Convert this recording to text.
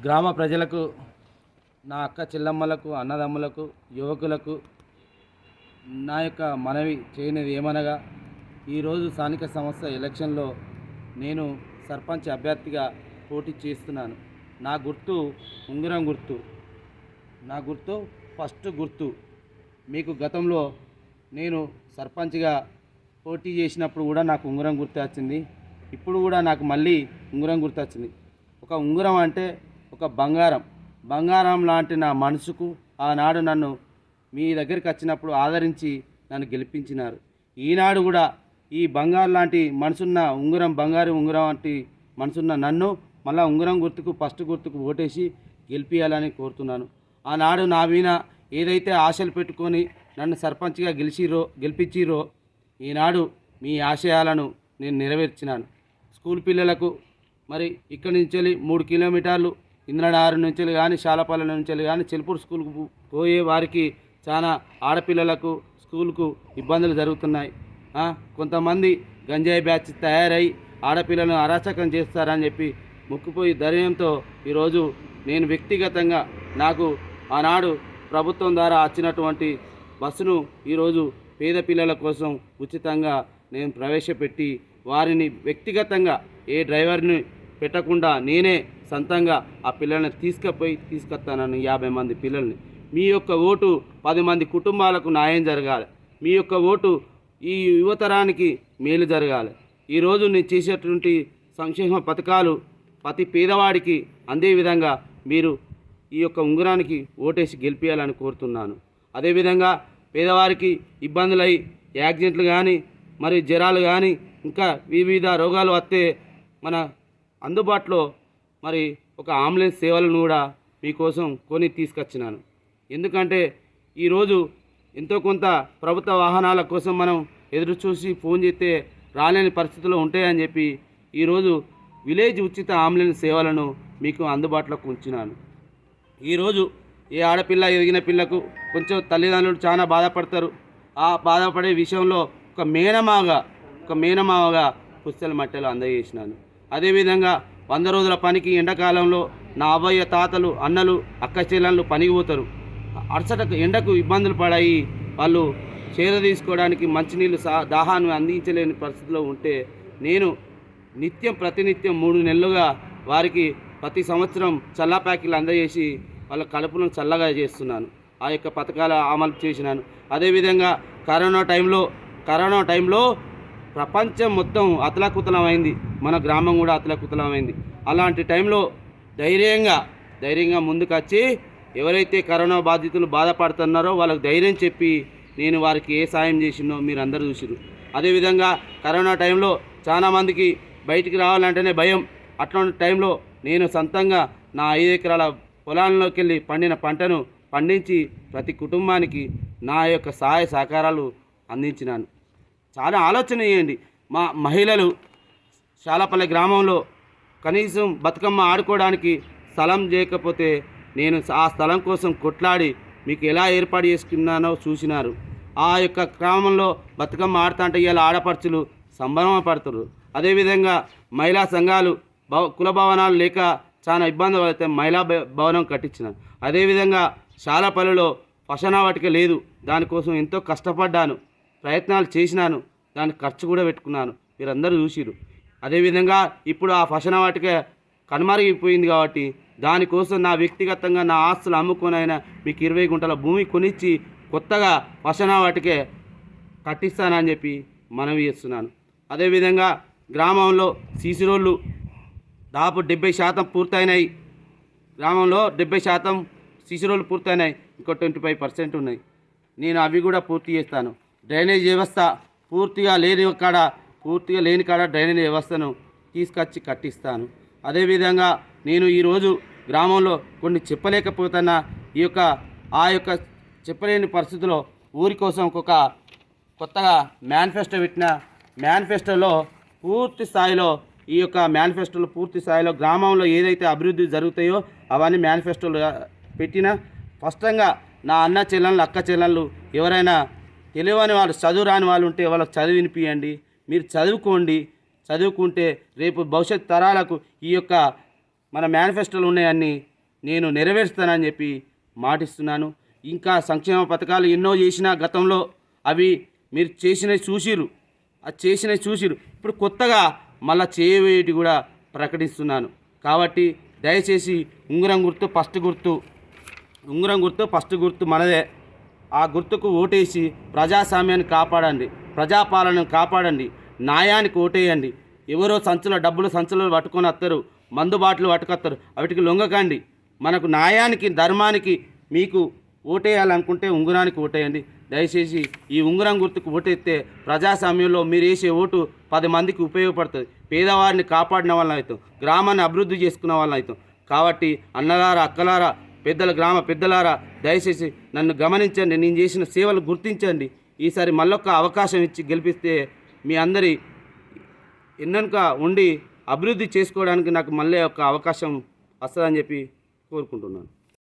గ్రామ ప్రజలకు, నా అక్క చెల్లమ్మలకు, అన్నదమ్ములకు, యువకులకు నా యొక్క మనవి చేయనిది ఏమనగా, ఈరోజు స్థానిక సంస్థ ఎలక్షన్లో నేను సర్పంచ్ అభ్యర్థిగా పోటీ చేస్తున్నాను. నా గుర్తు ఉంగరం గుర్తు. నా గుర్తు ఫస్ట్ గుర్తు. మీకు గతంలో నేను సర్పంచ్గా పోటీ చేసినప్పుడు కూడా నాకు ఉంగరం గుర్తు వచ్చింది. ఇప్పుడు కూడా నాకు మళ్ళీ ఉంగరం గుర్తు వచ్చింది. ఒక ఉంగరం అంటే ఒక బంగారం లాంటి నా మనసుకు ఆనాడు నన్ను మీ దగ్గరికి వచ్చినప్పుడు ఆదరించి నన్ను గెలిపించినారు. ఈనాడు కూడా ఈ బంగారు లాంటి మనసున్న ఉంగరం, బంగారు ఉంగరం వంటి మనసున్న నన్ను మళ్ళీ ఉంగరం గుర్తుకు, ఫస్ట్ గుర్తుకు ఓటేసి గెలిపించాలని కోరుతున్నాను. ఆనాడు నా మీద ఏదైతే ఆశలు పెట్టుకొని నన్ను సర్పంచ్గా గెలిపించిరో ఈనాడు మీ ఆశయాలను నేను నెరవేర్చినాను. స్కూల్ పిల్లలకు మరి ఇక్కడి నుంచి 3 కిలోమీటర్లు ఇంద్రనగర్ నుంచి కానీ, శాలపల్లి నుంచి కానీ చెల్పూరు స్కూల్కు పోయే వారికి చాలా ఆడపిల్లలకు స్కూల్కు ఇబ్బందులు జరుగుతున్నాయి. కొంతమంది గంజాయి బ్యాచ్ తయారై ఆడపిల్లలను అరాచకం చేస్తారని చెప్పి మొక్కుపోయి ధైర్యంతో ఈరోజు నేను వ్యక్తిగతంగా నాకు ఆనాడు ప్రభుత్వం ద్వారా వచ్చినటువంటి బస్సును ఈరోజు పేద పిల్లల కోసం ఉచితంగా నేను ప్రవేశపెట్టి వారిని వ్యక్తిగతంగా ఏ డ్రైవర్ని పెట్టకుండా నేనే సొంతంగా ఆ పిల్లల్ని తీసుకొస్తానని 50 మంది పిల్లల్ని. మీ యొక్క ఓటు 10 మంది కుటుంబాలకు న్యాయం జరగాలి. మీ యొక్క ఓటు ఈ యువతరానికి మేలు జరగాలి. ఈరోజు నేను చేసేటువంటి సంక్షేమ పథకాలు ప్రతి పేదవాడికి అందే విధంగా మీరు ఈ యొక్క ఉంగరానికి ఓటేసి గెలిపించాలని కోరుతున్నాను. అదేవిధంగా పేదవారికి ఇబ్బందులై యాక్సిడెంట్లు కానీ, మరి జ్వరాలు కానీ, ఇంకా వివిధ రోగాలు వస్తే మన అందుబాటులో మరి ఒక అంబులెన్స్ సేవలను కూడా మీకోసం కొని తీసుకొచ్చినాను. ఎందుకంటే ఈరోజు ఎంతో కొంత ప్రభుత్వ వాహనాల కోసం మనం ఎదురు చూసి ఫోన్ చేస్తే రాలేని పరిస్థితుల్లో ఉంటాయని చెప్పి ఈరోజు విలేజ్ ఉచిత అంబులెన్స్ సేవలను మీకు అందుబాటులోకి ఉంచినాను. ఈరోజు ఏ ఆడపిల్ల ఎదిగిన పిల్లకు కొంచెం తల్లిదండ్రులు చాలా బాధపడతారు. ఆ బాధపడే విషయంలో ఒక మేనమావగా పుస్తల మట్టెలు అందజేసినాను. అదేవిధంగా 100 రోజుల పనికి ఎండాకాలంలో నా అవ్వయ్య తాతలు, అన్నలు, అక్క చెల్లెళ్ళు పనికి పోతారు. అరసటకు ఎండకు ఇబ్బందులు పడాయి. వాళ్ళు చేర తీసుకోవడానికి మంచినీళ్ళు దాహాన్ని అందించలేని పరిస్థితిలో ఉంటే నేను ప్రతినిత్యం 3 నెలలుగా వారికి ప్రతి సంవత్సరం చల్ల ప్యాకెట్లు అందజేసి వాళ్ళ కడుపులను చల్లగా చేస్తున్నాను. ఆ యొక్క పథకాలు అమలు చేసినాను. అదేవిధంగా కరోనా టైంలో ప్రపంచం మొత్తం అతలాకుతలమైంది. మన గ్రామం కూడా అతలాకుతలమైంది. అలాంటి టైంలో ధైర్యంగా ముందుకు వచ్చి ఎవరైతే కరోనా బాధితులు బాధపడుతున్నారో వాళ్ళకి ధైర్యం చెప్పి నేను వారికి ఏ సాయం చేసినో మీరు అందరూ చూసిరు. అదేవిధంగా కరోనా టైంలో చాలామందికి బయటికి రావాలంటేనే భయం. అట్లాంటి టైంలో నేను సొంతంగా నా 5 ఎకరాల పొలాల్లోకి వెళ్ళి పండిన పంటను పండించి ప్రతి కుటుంబానికి నా యొక్క సహాయ సహకారాలు అందించినాను. చాలా ఆలోచన చేయండి. మా మహిళలు శాలపల్లి గ్రామంలో కనీసం బతుకమ్మ ఆడుకోవడానికి స్థలం చేయకపోతే నేను ఆ స్థలం కోసం కొట్లాడి మీకు ఎలా ఏర్పాటు చేసుకున్నానో చూసినారు. ఆ యొక్క గ్రామంలో బతుకమ్మ ఆడుతా అంటే ఇలా ఆడపడుచులు సంబరమపడుతున్నారు. అదేవిధంగా మహిళా సంఘాలు కుల భవనాలు లేక చాలా ఇబ్బందులు అయితే మహిళా భవనం కట్టించినాను. అదేవిధంగా శాలపల్లిలో ఫసనా వాటిక లేదు. దానికోసం ఎంతో కష్టపడ్డాను, ప్రయత్నాలు చేసినాను, దానికి ఖర్చు కూడా పెట్టుకున్నాను. మీరందరూ చూసిరు. అదేవిధంగా ఇప్పుడు ఆ ఫసనా వాటిక కనుమరుగైపోయింది కాబట్టి దానికోసం నా వ్యక్తిగతంగా నా ఆస్తులు అమ్ముకొనైనా మీకు 20 గుంటల భూమి కొనిచ్చి కొత్తగా ఫసనా వాటికే కట్టిస్తానని చెప్పి మనవి చేస్తున్నాను. అదేవిధంగా గ్రామంలో సీసీ రోడ్లు దాదాపు 70% పూర్తయినాయి. గ్రామంలో 70% సీసీ రోడ్లు పూర్తయినాయి. ఇంకో 25% ఉన్నాయి. నేను అవి కూడా పూర్తి చేస్తాను. డ్రైనేజ్ వ్యవస్థ పూర్తిగా లేని కాడ డ్రైనేజ్ వ్యవస్థను తీసుకొచ్చి కట్టిస్తాను. అదేవిధంగా నేను ఈరోజు గ్రామంలో కొన్ని చెప్పలేకపోతున్నా. ఆ యొక్క చెప్పలేని పరిస్థితిలో ఊరి కోసం కొత్తగా మేనిఫెస్టో పెట్టిన మేనిఫెస్టోలో పూర్తి స్థాయిలో గ్రామంలో ఏదైతే అభివృద్ధి జరుగుతాయో అవన్నీ మేనిఫెస్టోలో పెట్టిన. స్పష్టంగా నా అన్న చెల్లెళ్ళు, అక్క చెల్లెళ్ళు ఎవరైనా తెలియని వాళ్ళు, చదువు రాని వాళ్ళు ఉంటే వాళ్ళకి చదువు వినిపియండి. మీరు చదువుకుంటే రేపు భవిష్యత్ తరాలకు ఈ యొక్క మన మేనిఫెస్టోలు ఉన్నాయన్నీ నేను నెరవేరుస్తానని చెప్పి మాటిస్తున్నాను. ఇంకా సంక్షేమ పథకాలు ఎన్నో చేసిన గతంలో అవి మీరు చేసినవి చూసిరు. ఇప్పుడు కొత్తగా మళ్ళా చేయవేటి కూడా ప్రకటిస్తున్నాను. కాబట్టి దయచేసి ఉంగరం గుర్తు ఫస్ట్ గుర్తు మనదే. ఆ గుర్తుకు ఓటేసి ప్రజాస్వామ్యాన్ని కాపాడండి, ప్రజాపాలనను కాపాడండి, న్యాయానికి ఓటేయండి. ఎవరో సంచులు పట్టుకొని వస్తారు, మందు బాటలు పట్టుకొస్తారు, వాటికి లొంగకండి. మనకు న్యాయానికి ధర్మానికి మీకు ఓటేయాలనుకుంటే ఉంగరానికి ఓటేయండి. దయచేసి ఈ ఉంగరం గుర్తుకు ఓటేస్తే ప్రజాస్వామ్యంలో మీరు వేసే ఓటు 10 మందికి ఉపయోగపడుతుంది. పేదవారిని కాపాడిన వాళ్ళని అవుతాం, గ్రామాన్ని అభివృద్ధి చేసుకున్న వాళ్ళని అవుతాం. కాబట్టి అన్నలారా, అక్కలారా, గ్రామ పెద్దలారా, దయచేసి నన్ను గమనించండి, నేను చేసిన సేవలు గుర్తించండి. ఈసారి మళ్ళొక్క అవకాశం ఇచ్చి గెలిపిస్తే మీ అందరి ఎన్నెనుక ఉండి అభివృద్ధి చేసుకోవడానికి నాకు మళ్ళీ ఒక అవకాశం వస్తుందని చెప్పి కోరుకుంటున్నాను.